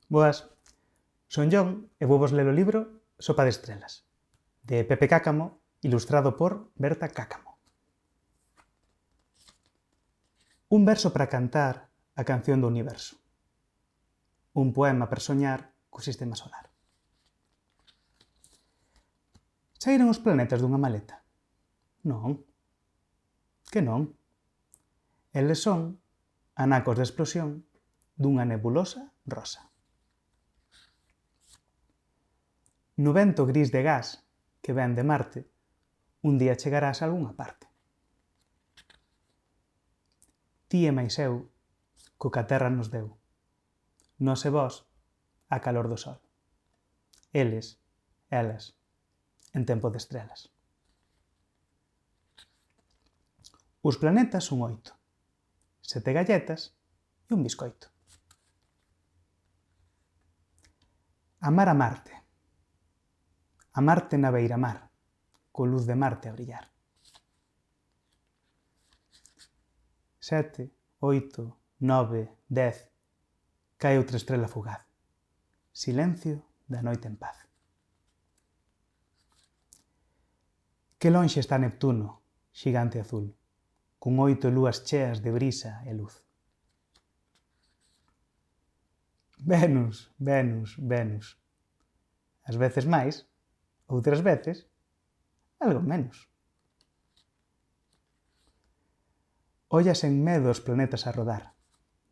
Boas, son Jon e vou vos ler o libro Sopa de estrelas, de Pepe Cáccamo, ilustrado por Berta Cáccamo. Un verso para cantar a canción do universo. Un poema para soñar co sistema solar. Saíron os planetas dunha maleta? Non. Que non? Eles son anacos de explosión dunha nebulosa rosa. No vento gris de gas que ven de Marte, un día chegarás a algunha parte. Ti e máis eu, co que a Terra nos deu. Nós e vós, a calor do sol. Eles, elas, en tempo de estrelas. Os planetas son 8. 7 galletas e un biscoito. Amar a Marte. A Marte na beira-mar, co luz de Marte a brillar. 7, 8, 9, 10. Cae outra estrela fugaz. Silencio da noite en paz. Que lonxe está Neptuno, xigante azul, con 8 lúas cheas de brisa e luz. Venus, Venus, Venus. Ás veces máis, outras veces, algo menos. Olla sen medo os planetas a rodar.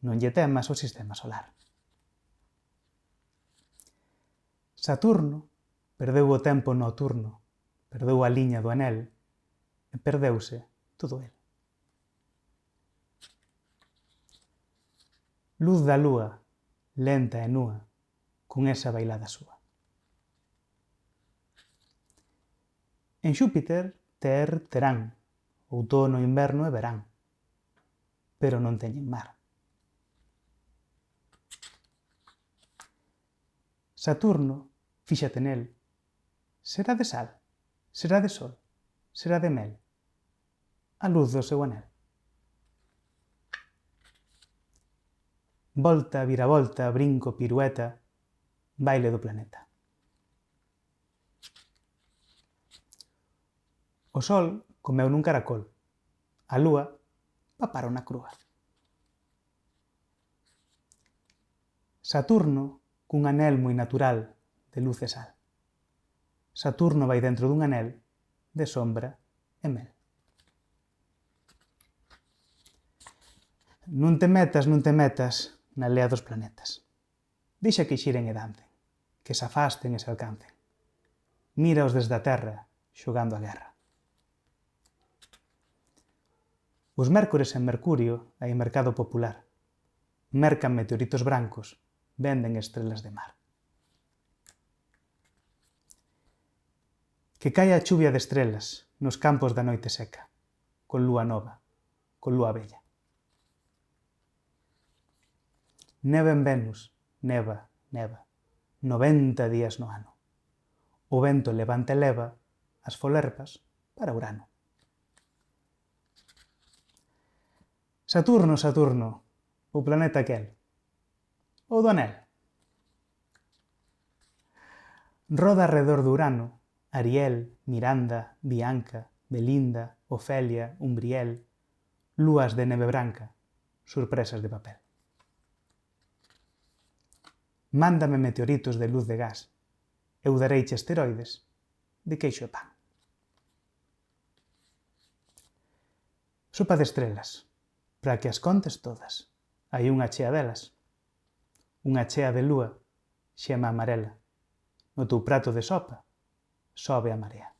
Non lle temas o sistema solar. Saturno perdeu o tempo nocturno, perdeu a liña do anel e perdeuse todo el. Luz da lúa, lenta e núa, con esa bailada súa. En Xúpiter, terán, outono, inverno e verán, pero non teñen mar. Saturno, fíxate nel, será de sal, será de sol, será de mel, a luz do seu anel. Volta, viravolta, brinco, pirueta, baile do planeta. O sol comeu nun caracol, a lúa paparon na crúa. Saturno cun anel moi natural de luz e sal. Saturno vai dentro dun anel de sombra e mel. Non te metas na lea dos planetas. Deixa que xiren e dancen, que se afasten e se alcancen. Míraos desde a Terra xogando a guerra. Os mércores en Mercurio hai mercado popular. Mercan meteoritos brancos, venden estrelas de mar. Que caia a chuvia de estrelas nos campos da noite seca, con lúa nova, con lúa bella. Neva en Venus, neva, neva, 90 días no ano. O vento levanta e leva as folerpas para Urano. Saturno, Saturno, o planeta aquel, o do anel. Roda arredor de Urano, Ariel, Miranda, Bianca, Belinda, Ofelia, Umbriel, lúas de neve branca, sorpresas de papel. Mándame meteoritos de luz de gas, eu dareiche esteroides de queixo e pan. Sopa de estrelas, para que as contes todas. Hai unha chea delas. Unha chea de lúa, xema amarela. No teu prato de sopa, sobe a marea.